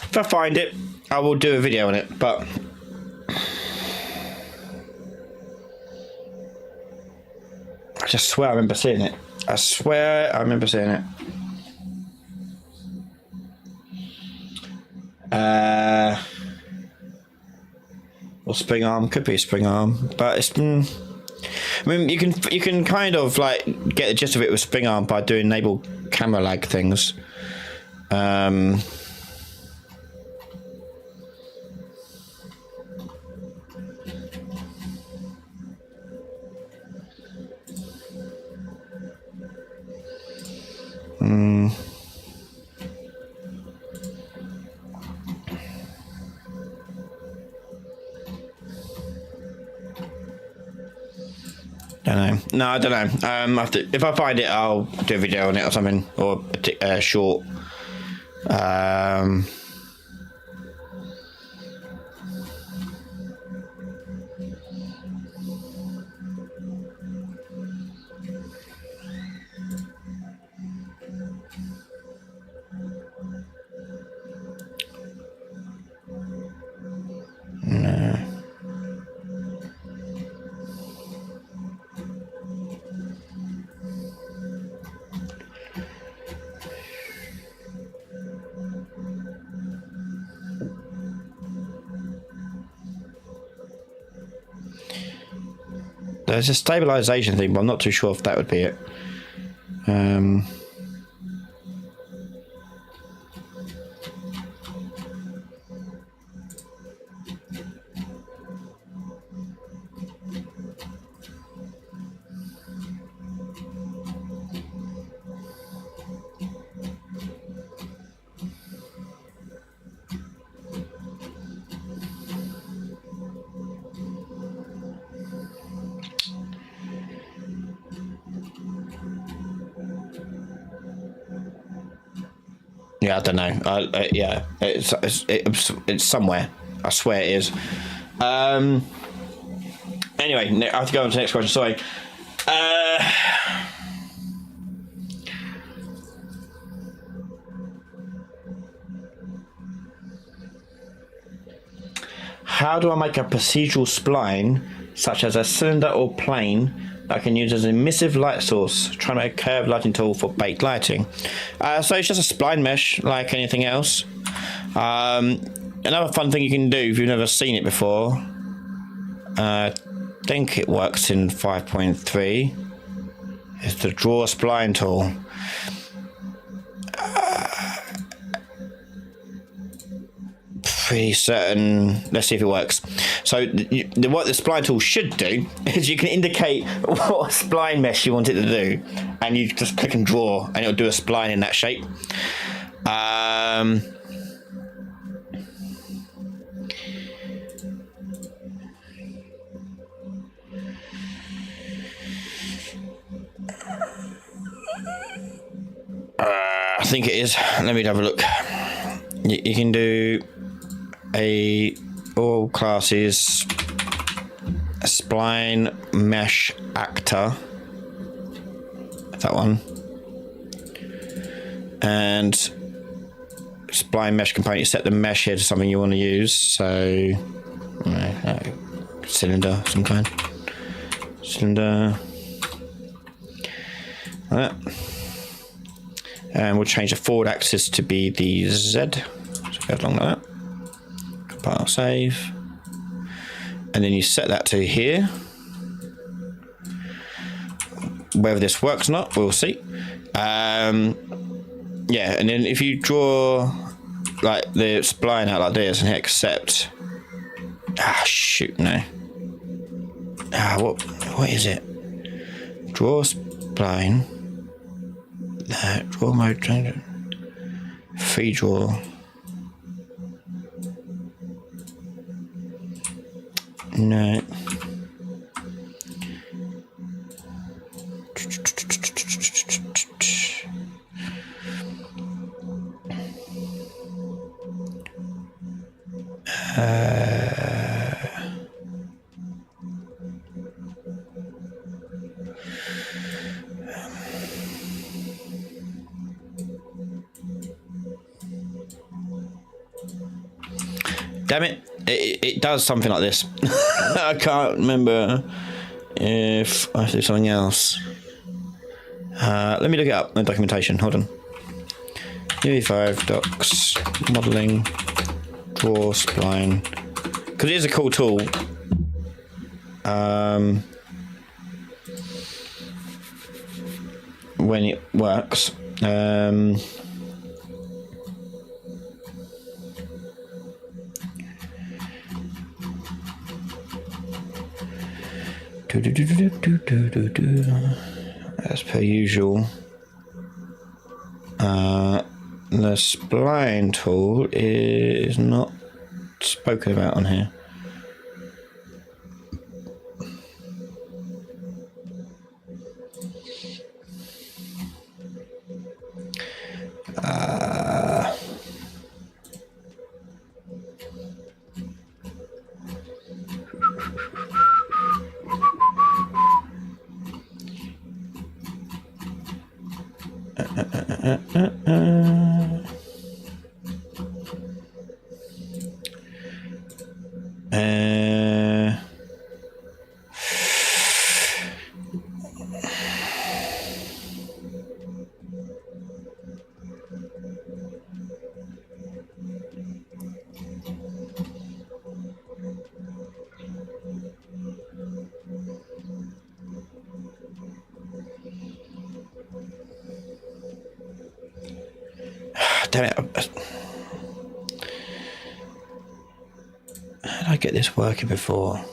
If I find it, I will do a video on it, but I just swear I remember seeing it. I swear I remember seeing it. Or spring arm, could be a spring arm, but it's. I mean, you can kind of like get the gist of it with spring arm by doing enable camera lag things. Don't know. No, I don't know. If I find it, I'll do a video on it or something, or a short. No. There's a stabilization thing, but I'm not too sure if that would be it. Yeah, I don't know. Yeah, it's somewhere. I swear it is. Anyway, I have to go on to the next question. Sorry. How do I make a procedural spline, such as a cylinder or plane, that I can use as an emissive light source? Trying to make a curved lighting tool for baked lighting. So it's just a spline mesh, like anything else. Another fun thing you can do if you've never seen it before, I think it works in 5.3, is to draw a spline tool. Pretty certain. Let's see if it works. So what the spline tool should do is you can indicate what spline mesh you want it to do, and you just click and draw, and it'll do a spline in that shape. I think it is. Let me have a look. You can do all classes spline mesh actor, that one, and spline mesh component. You set the mesh here to something you want to use, so cylinder, some kind, cylinder, like that. And we'll change the forward axis to be the Z, so go along like that. Compile, save, and then you set that to here. Whether this works or not, we'll see. Yeah, and then if you draw like the spline out like this and hit accept. Shoot, no. What is it? Draw spline. Draw mode, change it. Free draw. No. Damn it. It does something like this. I can't remember if I do something else. Let me look it up in the documentation. Hold on. UE5 docs modeling draw spline, because it is a cool tool. When it works. As per usual, the spline tool is not spoken about on here. Damn it. How did I get this working before?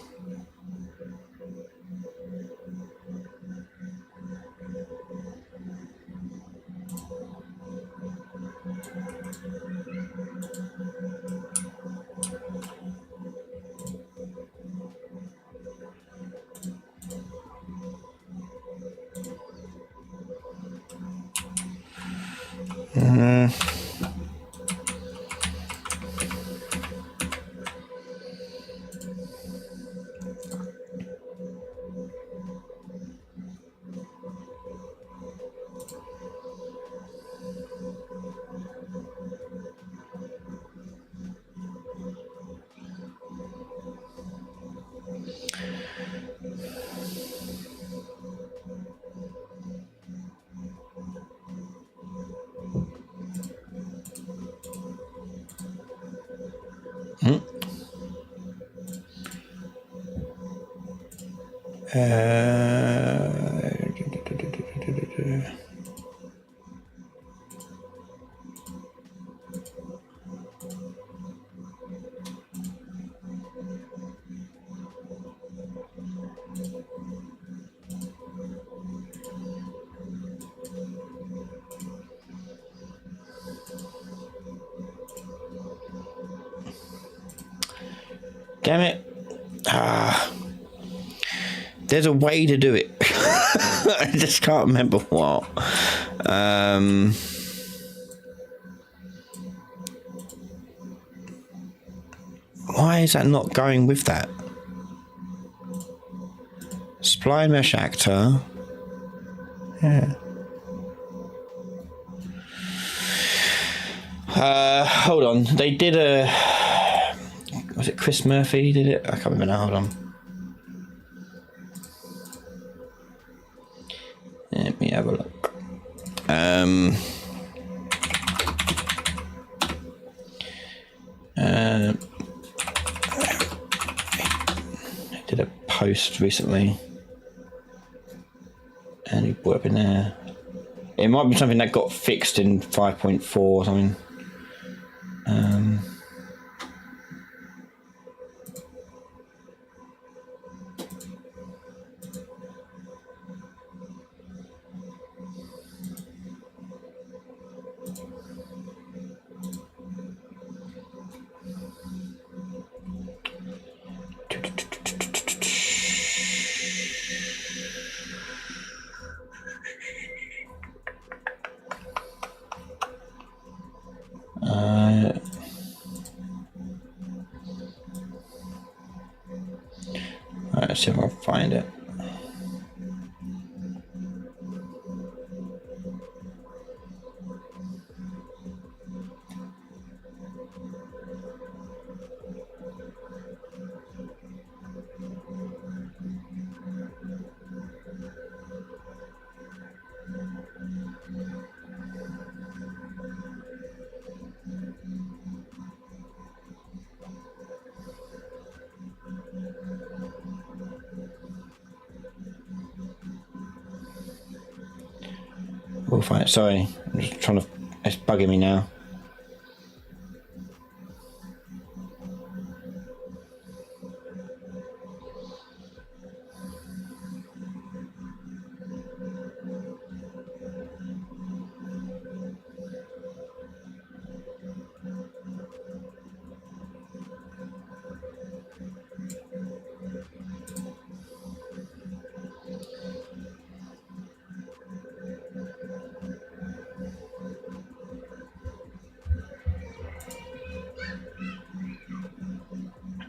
Damn it. There's a way to do it. I just can't remember what. Why is that not going with that? Spline mesh actor. Yeah. Hold on. They did a... Was it Chris Murphy did it? I can't remember now. Hold on. Let me have a look. I did a post recently, and he put up in there. It might be something that got fixed in 5.4 or something. Let's see if I can find it. We'll find it. Sorry, I'm just trying to. It's bugging me now.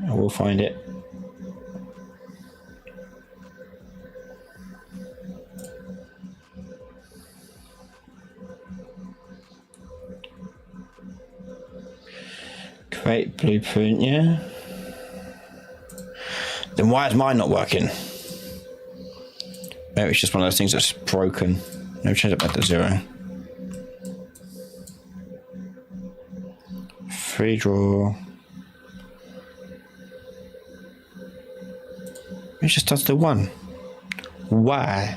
I will find it. Create blueprint, yeah. Then why is mine not working? Maybe it's just one of those things that's broken. Maybe change it back to 0. Free draw. It just does the 1. Why?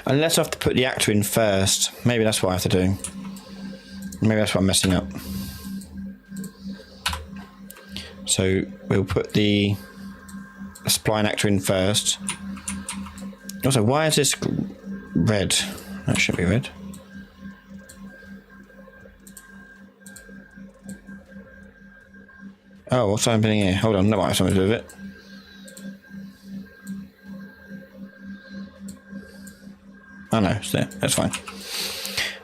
Unless I have to put the actor in first. Maybe that's what I have to do. Maybe that's what I'm messing up. So we'll put the spline actor in first. Also, why is this red? That should be red. Oh, what's happening here? Hold on, that might have something to do with it. Oh no, it's there. That's fine.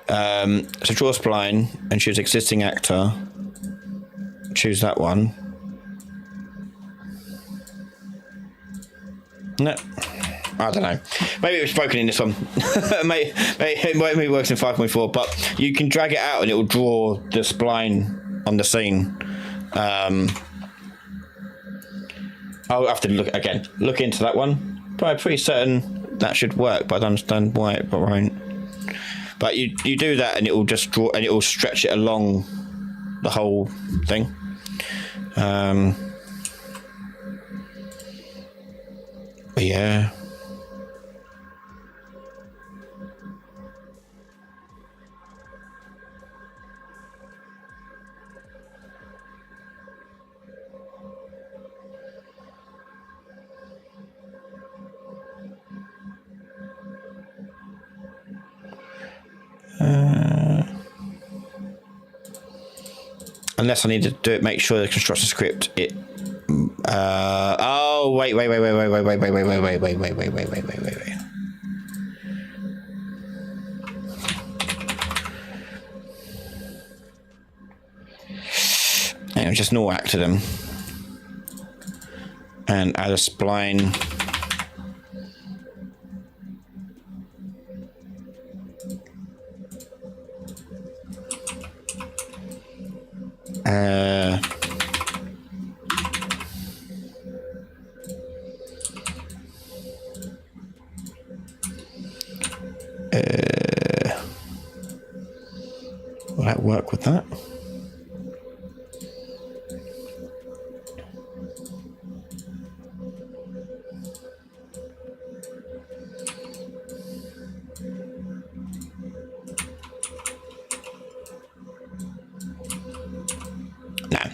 So draw a spline and choose existing actor. Choose that one. No, I don't know. Maybe it was broken in this one. maybe it works in 5.4, but you can drag it out and it will draw the spline on the scene. I'll have to look into that one. But I'm pretty certain that should work, but I don't understand why it won't. But you do that and it will just draw and it will stretch it along the whole thing. But yeah. Unless I need to do it, make sure the construction script oh wait. Hang on, just null actor them and add a spline. Will that work with that?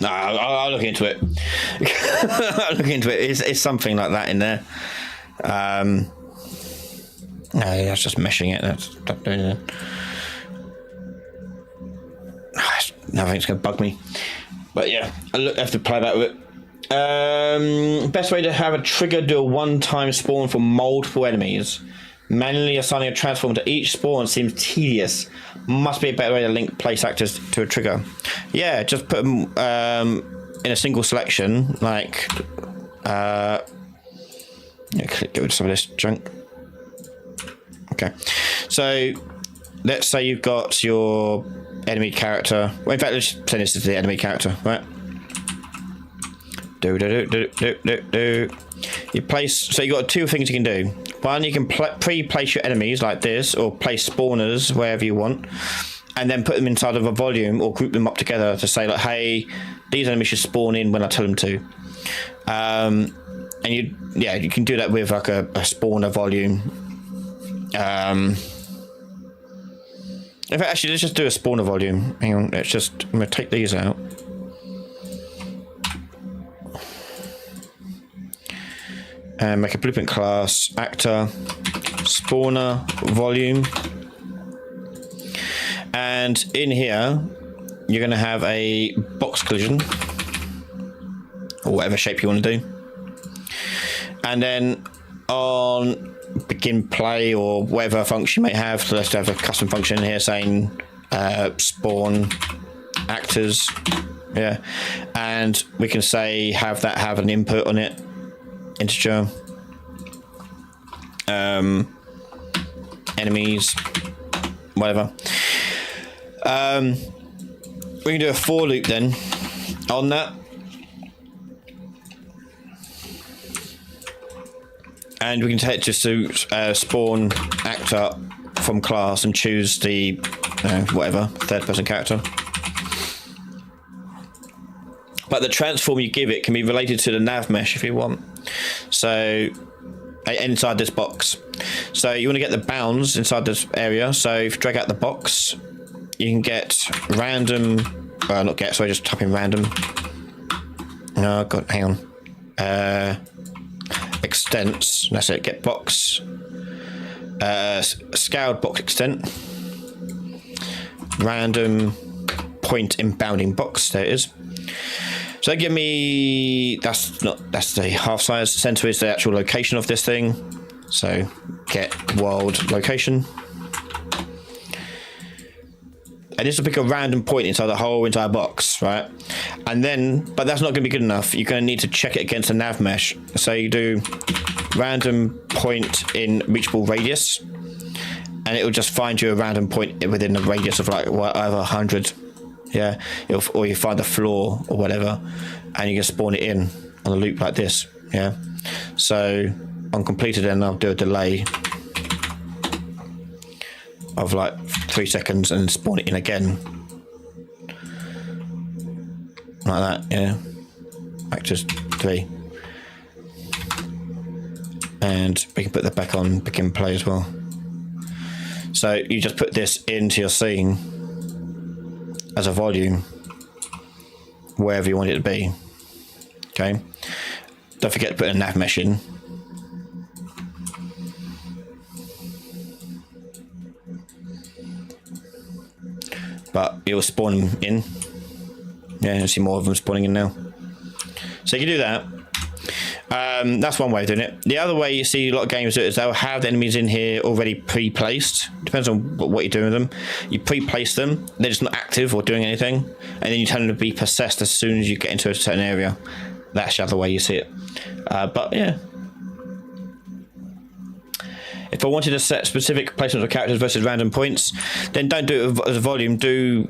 No, I'll look into it. I'll look into it. It's something like that in there. No, that's just meshing it. That's not doing it. Nothing's going to bug me. But yeah, I have to play that with it. Best way to have a trigger do a one-time spawn for multiple enemies. Manually assigning a transform to each spawn seems tedious. Must be a better way to link place actors to a trigger. Yeah, just put them in a single selection. Like, get rid of some of this junk. Okay, so let's say you've got your enemy character. Well, in fact, let's send this to the enemy character, right? You place. So you've got two things you can do. One, you can pre-place your enemies like this, or place spawners wherever you want, and then put them inside of a volume or group them up together to say like, hey, these enemies should spawn in when I tell them to. And you can do that with like a spawner volume. In fact, actually, let's just do a spawner volume. Hang on, I'm going to take these out. And make a blueprint class, actor, spawner, volume. And in here, you're going to have a box collision, or whatever shape you want to do. And then on begin play, or whatever function you may have, so let's have a custom function in here saying spawn actors. Yeah. And we can say have an input on it. Integer, enemies, whatever. We can do a for loop then on that, and we can take just to spawn actor from class and choose the whatever third person character. But the transform you give it can be related to the nav mesh if you want. So inside this box. So you want to get the bounds inside this area. So if you drag out the box, you can get random. Just type in random. Oh god, hang on. Extents. That's it. Get box. Scaled box extent. Random point in bounding box. There it is. So they give me, that's the half size. Center is the actual location of this thing. So get world location. And this will pick a random point inside the whole entire box, right? And then, but that's not going to be good enough. You're going to need to check it against the nav mesh. So you do random point in reachable radius, and it will just find you a random point within the radius of like whatever 100. Yeah, or you find the floor or whatever, and you can spawn it in on a loop like this. Yeah, so on completed, then I'll do a delay of like 3 seconds and spawn it in again like that. Yeah, like just 3, and we can put that back on begin play as well. So you just put this into your scene as a volume wherever you want it to be. Okay, don't forget to put a nav mesh in. But it will spawn them in. Yeah, you'll see more of them spawning in now. So you can do that. That's one way of doing it. The other way you see a lot of games do it is they'll have the enemies in here already pre-placed. Depends on what you're doing with them. You pre-place them, they're just not active or doing anything, and then you tell them to be possessed as soon as you get into a certain area. That's the other way you see it. But yeah. If I wanted to set specific placement of characters versus random points, then don't do it as a volume, do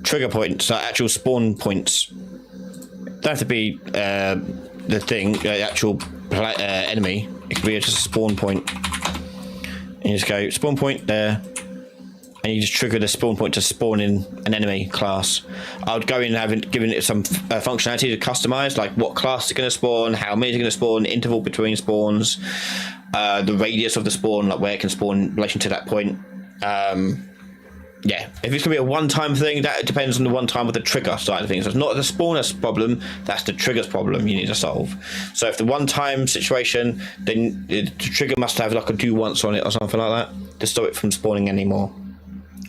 trigger points, so actual spawn points. Don't have to be the thing, the actual enemy. It could be just a spawn point. And you just go spawn point there, and you just trigger the spawn point to spawn in an enemy class. I would go in and given it some functionality to customize, like what class is going to spawn, how many is going to spawn, interval between spawns, the radius of the spawn, like where it can spawn in relation to that point. Yeah, if it's going to be a one-time thing, that depends on the one-time with the trigger side of things. So it's not the spawner's problem, that's the trigger's problem you need to solve. So if the one-time situation, then the trigger must have like a do once on it or something like that to stop it from spawning anymore.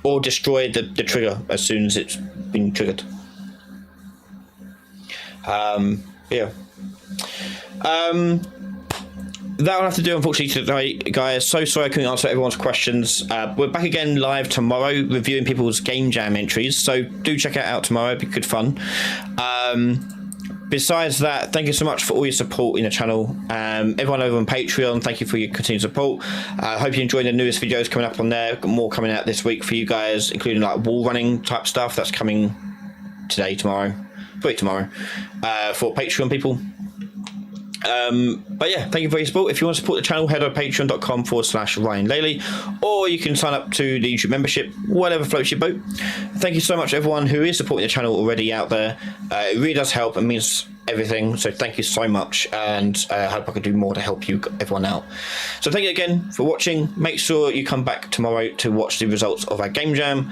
Or destroy the trigger as soon as it's been triggered. Yeah. That'll have to do, unfortunately, today, guys. So sorry I couldn't answer everyone's questions. We're back again live tomorrow, reviewing people's Game Jam entries. So do check it out tomorrow. It'll be good fun. Besides that, thank you so much for all your support in the channel. Everyone over on Patreon, thank you for your continued support. I hope you enjoyed the newest videos coming up on there. Got more coming out this week for you guys, including like wall running type stuff that's coming today, tomorrow, probably tomorrow, for Patreon people. But yeah, thank you for your support. If you want to support the channel, head over to patreon.com/Ryan Laley, or you can sign up to the YouTube membership, whatever floats your boat. Thank you so much everyone who is supporting the channel already out there. It really does help and means everything, so thank you so much, and I hope I can do more to help you everyone out. So thank you again for watching. Make sure you come back tomorrow to watch the results of our Game Jam.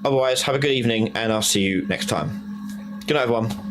Otherwise, have a good evening, and I'll see you next time. Good night everyone.